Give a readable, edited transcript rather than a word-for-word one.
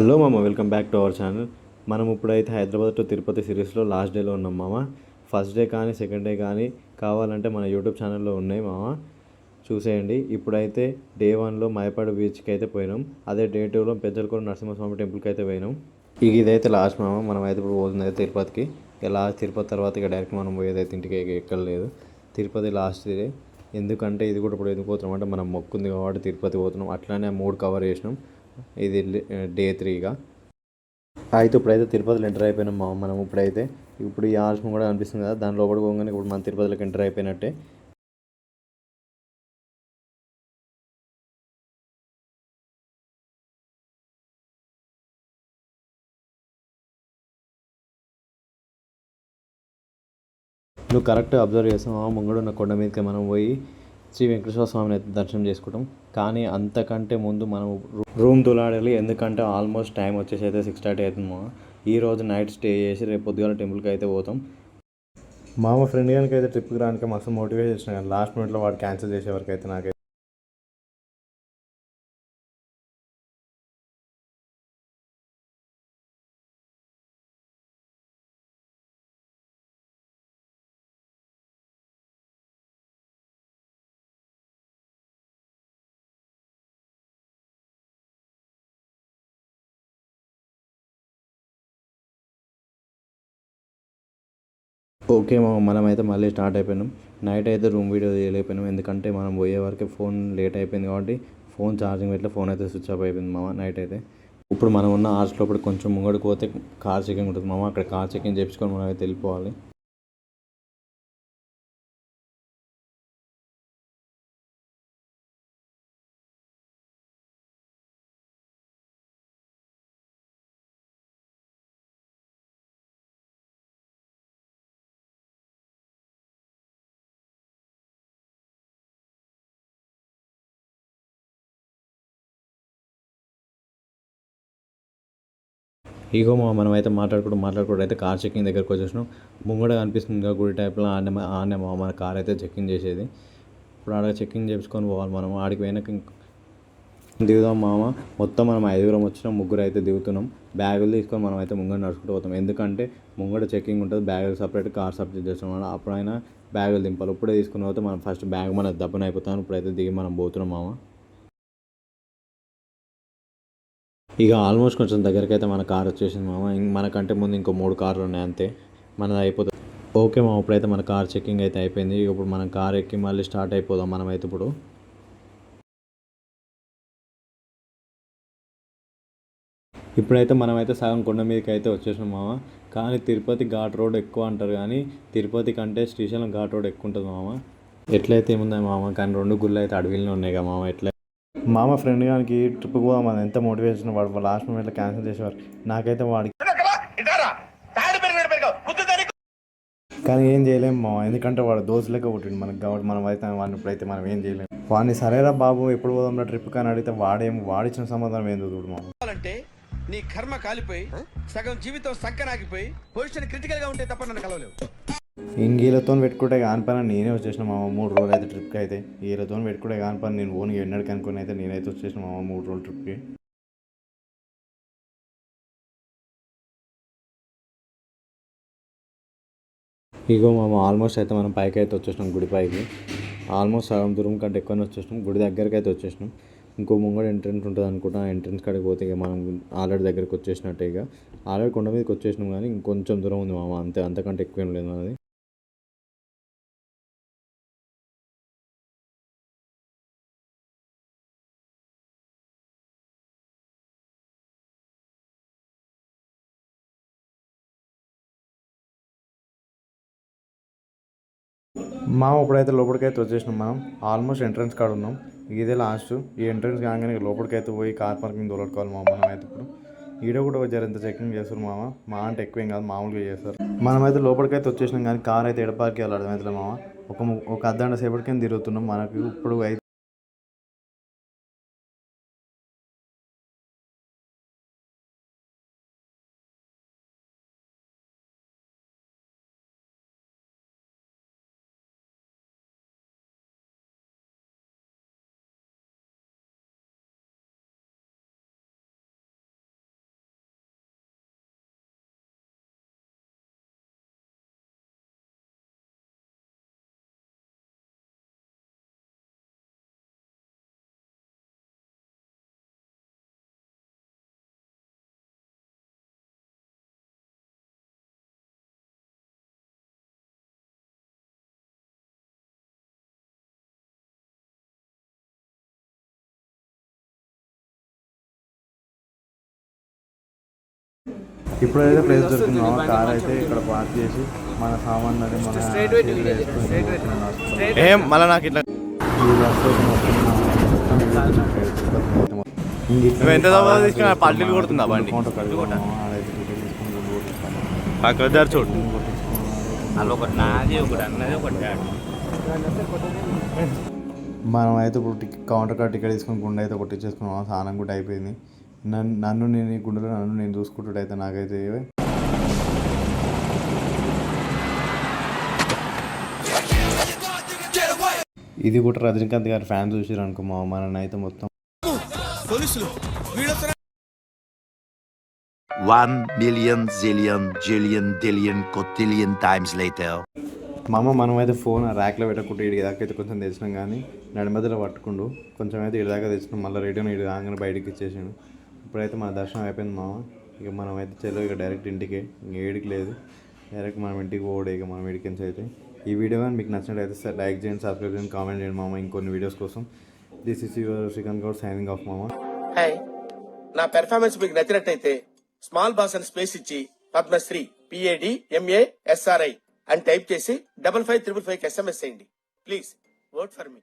Hello మామ, welcome back to our channel. మనం ఇప్పుడైతే హైదరాబాద్ టు తిరుపతి సిరీస్లో లాస్ట్ డేలో ఉన్నాం మామ. ఫస్ట్ డే కానీ సెకండ్ డే కానీ కావాలంటే మన యూట్యూబ్ ఛానల్లో ఉన్నాయి మామ, చూసేయండి. ఇప్పుడైతే డే 1లో మైపాడు బీచ్కి అయితే పోయినాం. అదే డే 2లో పెద్దలకూరు నరసింహస్వామి టెంపుల్కి అయితే పోయినాం. ఇదైతే లాస్ట్ మామ. మనం అయితే ఇప్పుడు పోతుంది అయితే తిరుపతికి. ఇక లాస్ట్ తిరుపతి తర్వాత ఇక డైరెక్ట్ మనం పోయేదైతే ఇంటికి ఎక్కలేదు. Tirupati last day. ఎందుకంటే ఇది కూడా ఇప్పుడు ఎందుకు పోతున్నాం అంటే మనం మొక్కుంది కాబట్టి తిరుపతి పోతున్నాం. అట్లానే 3 కవర్ చేసినాం. ఇది డే 3గా అయితే ఇప్పుడైతే తిరుపతిలో ఎంటర్ అయిపోయినాం మనం. ఇప్పుడు ఈ ఆలస్యం కూడా అనిపిస్తుంది కదా, దాని లోపల పోగానే ఇప్పుడు మన తిరుపతిలోకి ఎంటర్ అయిపోయినట్టే. నువ్వు కరెక్ట్ అబ్జర్వ్ చేస్తాం. ముంగడున్న కొండ మీదకి మనం పోయి శ్రీ వెంకటేశ్వర స్వామిని అయితే దర్శనం చేసుకుంటాం. కానీ అంతకంటే ముందు మనం రూమ్ తులాడాలి. ఎందుకంటే ఆల్మోస్ట్ టైం వచ్చేసి అయితే 6:30 అవుతుంది. ఈ రోజు నైట్ స్టే చేసి రేపు పొద్దుగాల టెంపుల్కి అయితే పోతాం. మా ఫ్రెండ్ గానికి అయితే ట్రిప్కి రానికి మస్తు మోటివేట్ చేసిన, కానీ లాస్ట్ మినిట్లో వాడు క్యాన్సిల్ చేసే వరకు అయితే నాకైతే. ఓకే మనమైతే మళ్ళీ స్టార్ట్ అయిపోయినాం. నైట్ అయితే రూమ్ వీడియో తీయలేకపోయినాం, ఎందుకంటే మనం పోయే వరకు ఫోన్ లేట్ అయిపోయింది కాబట్టి ఫోన్ ఛార్జింగ్ పెట్టి ఫోన్ అయితే స్విచ్ ఆఫ్ అయిపోయింది నైట్ అయితే. ఇప్పుడు మనం ఉన్న హార్స్ లోపల కొంచెం ముంగడికి పోతే కార్ చెకింగ్ ఉంటుంది అక్కడ కార్ చెకింగ్ చేయించుకొని మనం అయితే వెళ్ళిపోవాలి. మనమైతే మాట్లాడుకుంటూ అయితే కార్ చెకింగ్ దగ్గరకు వచ్చేసినాం. ముంగడ కనిపిస్తుంది గుడి టైప్లో, ఆడనే మన కార్ అయితే చెకింగ్ చేసేది. ఇప్పుడు ఆడ చెకింగ్ చేసుకొని పోవాలి మనం. ఆడికి పోయినాక దిగుదాం మొత్తం మనం 5 వచ్చినాం, 3 అయితే దిగుతున్నాం. బ్యాగులు తీసుకొని మనం అయితే ముంగడ నడుచుకుంటూ పోతాం. ఎందుకంటే ముంగడ చెకింగ్ ఉంటుంది, బ్యాగులు సపరేట్, కార్ సపరేట్ చేస్తున్నాం. అప్పుడైనా బ్యాగులు దింపాలి. ఇప్పుడే తీసుకుని పోతే మనం ఫస్ట్ బ్యాగ్ మన దబ్బున అయిపోతాం. ఇప్పుడైతే దిగి మనం పోతున్నాం ఇక ఆల్మోస్ట్ కొంచెం దగ్గరికి అయితే మన కార్ వచ్చేసింది మనకంటే ముందు ఇంకో 3 కార్లు ఉన్నాయి అంతే, మనది అయిపోతుంది. ఓకే ఇప్పుడైతే మన కార్ చెకింగ్ అయితే అయిపోయింది. ఇప్పుడు మనం కార్ ఎక్కి మళ్ళీ స్టార్ట్ అయిపోదాం మనమైతే. ఇప్పుడైతే మనమైతే సగం కొండ మీదకి అయితే వచ్చేసాం కానీ తిరుపతి ఘాట్ రోడ్ ఎక్కువ అంటారు, కానీ తిరుపతి కంటే శ్రీశైలం ఘాట్ రోడ్ ఎక్కువ ఉంటుంది ఎట్లయితే ఏముంది కానీ 2 గుళ్ళు అయితే అడవిలోనే ఉన్నాయి కదా ఎట్లా ఫ్రెండ్ గానికి ట్రిప్కి పోదాం ఎంత మోటివేషన్, వాడు లాస్ట్ మూమెంట్లో క్యాన్సిల్ చేసేవారు. నాకైతే వాడికి కానీ ఏం చేయలేము ఎందుకంటే వాడు దోస్తులకే పుట్టిండు మనకు కాబట్టి మనం అయితే వాడిని ఇప్పుడైతే మనం ఏం చేయలేము. వాడిని సరేరా బాబు ఎప్పుడు పోదాం ట్రిప్ కానీ అడిగితే వాడిచ్చిన సమాధానం ఏందో చూడు అంటే నీ కర్మ కాలిపోయి సగం జీవితం సంకనాగిపోయి పొజిషన్ క్రిటికల్ గా ఉంటే తప్ప నన్ను కలవలేవు. ఇంగీలతో పెట్టుకుంటే కాని పని నేనే వచ్చేసిన 3 రోజులు అయితే ట్రిప్కి అయితే. వీళ్ళతో పెట్టుకుంటే కాని పని నేను ఓన్గా ఎన్నడికి అనుకుని అయితే నేనైతే వచ్చేసిన 3 రోజులు ట్రిప్కి. ఆల్మోస్ట్ అయితే మనం పైకి అయితే వచ్చేసినాం, గుడి పైకి. ఆల్మోస్ట్ సగం దూరం కంటే ఎక్కువనే వచ్చేసినాం. గుడి దగ్గరికి అయితే వచ్చేసినాం. ఇంకో ముంగడ ఎంట్రెన్స్ ఉంటుంది అనుకుంటా. ఎంట్రెన్స్ కాడికి పోతే ఇక మనం ఆల్రెడీ దగ్గరికి వచ్చేసినట్టే. ఇక ఆల్రెడీ కొండ మీదకి వచ్చేసినాం, కానీ ఇంకొంచెం దూరం ఉంది అంతే, అంతకంటే ఎక్కువ ఏం లేదు మనది. ఇప్పుడైతే లోపలికైతే వచ్చేసినాం మనం. ఆల్మోస్ట్ ఎంట్రన్స్ కాడ ఉన్నాం. ఇదే లాస్ట్. ఈ ఎంట్రన్స్ కాగానే లోపలికైతే పోయి కార్ పార్కింగ్ దొరకవాలి మనమైతే. ఇప్పుడు ఈడ కూడా వచ్చారు, ఎంత చెకింగ్ చేస్తారు అంటే ఎక్కువేం కాదు, మామూలుగా చేస్తారు. మనమైతే లోపలికైతే వచ్చేసినాం, కానీ కార్ అయితే ఎడ పార్క్ చేయాలి అర్థమవుతుంది ఒక అర్ధగంట సేపటికైనా తిరుగుతున్నాం. మనకు ఇప్పుడు అయితే ఇప్పుడైతే ప్లేస్ దొరికింది మామ. కార్ అయితే ఇక్కడ పార్క్ చేసి మన సామాన్ అది మన చేతిలో వేసుకొని ఏం మళ్ళీ నాకు ఇట్లా ఈ బస్సు అయితే మొత్తం నువ్వు ఎంత దూరం తీసుకున్నా పల్లీలు కొడుతుందా బండి అక్కడ చూడు అలా ఒకటి నాది ఒకటి అన్నది ఒకటి మనం అయితే ఇప్పుడు కౌంటర్ కార్డ్ టికెట్ తీసుకుని గుండె అయితే కొట్టించేసుకున్నాం. స్నానం కూడా అయిపోయింది. నన్ను నేను ఈ గుండెలో నన్ను నేను చూసుకుంటుంటే అయితే నాకైతే ఇది కూడా రజనీకాంత్ గారి ఫ్యాన్ చూసారు అనుకో మా మనని అయితే మొత్తం పోలీసులు 1 million zillion jillion dillion cotillion times later. మనం అయితే ఫోన్ ర్యాక్లో పెట్టకుండా ఇటు దాకైతే కొంచెం తెచ్చినాం, కానీ నడి మధ్యలో పట్టుకుండు కొంచెం అయితే ఇటు దాకా తెచ్చినాం. మళ్ళీ రిటర్న్ ఇటు రాగానే బయటికి ఇచ్చేసాడు. ఇప్పుడైతే మన దర్శనం అయిపోయింది మామ. ఇక మనం అయితే చెల్లో ఇక డైరెక్ట్ ఇంటికి, ఇంక ఏడికి లేదు, డైరెక్ట్ మనం ఇంటికి పోవడే. ఇక మనం ఇంటికి అయితే ఈ వీడియో కానీ మీకు నచ్చినట్లయితే లైక్ చేయండి, సబ్స్క్రైబ్ చేయండి, కామెంట్ చేయండి మామ ఇంకొన్ని వీడియోస్ కోసం. This is your Srikanth Goud signing off మామ. హాయ్, నా పెర్ఫార్మెన్స్ మీకు నచ్చినట్టయితే స్మాల్ బాస్ అని స్పేస్ ఇచ్చి పద్మశ్రీ PADMASRI అని టైప్ చేసి 5555 SMS చేయండి. Please vote for me.